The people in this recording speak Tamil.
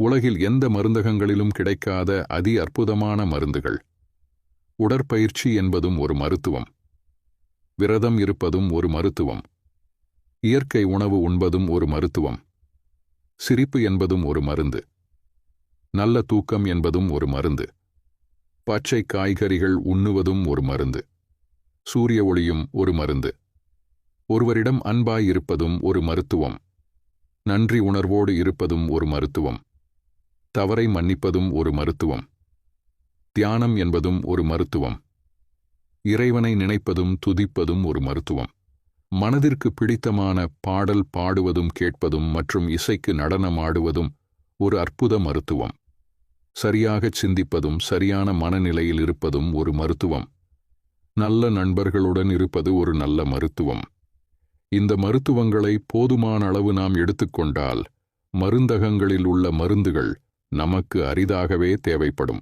உலகில் எந்த மருந்தகங்களிலும் கிடைக்காத அதி அற்புதமான மருந்துகள். உடற்பயிற்சி என்பதும் ஒரு மருத்துவம். விரதம் இருப்பதும் ஒரு மருத்துவம். இயற்கை உணவு உண்பதும் ஒரு மருத்துவம். சிரிப்பு என்பதும் ஒரு மருந்து. நல்ல தூக்கம் என்பதும் ஒரு மருந்து. பச்சை காய்கறிகள் உண்ணுவதும் ஒரு மருந்து. சூரிய ஒளியும் ஒரு மருந்து. ஒருவரிடம் அன்பாய் இருப்பதும் ஒரு மருத்துவம். நன்றி உணர்வோடு இருப்பதும் ஒரு மருத்துவம். தவறை மன்னிப்பதும் ஒரு மருத்துவம். தியானம் என்பதும் ஒரு மருத்துவம். இறைவனை நினைப்பதும் துதிப்பதும் ஒரு மருத்துவம். மனதிற்கு பிடித்தமான பாடல் பாடுவதும் கேட்பதும் மற்றும் இசைக்கு நடனமாடுவதும் ஒரு அற்புத மருத்துவம். சரியாகச் சிந்திப்பதும் சரியான மனநிலையில் இருப்பதும் ஒரு மருத்துவம். நல்ல நண்பர்களுடன் இருப்பது ஒரு நல்ல மருத்துவம். இந்த மருத்துவங்களை போதுமான அளவு நாம் எடுத்துக்கொண்டால் மருந்தகங்களில் உள்ள மருந்துகள் நமக்கு அரிதாகவே தேவைப்படும்.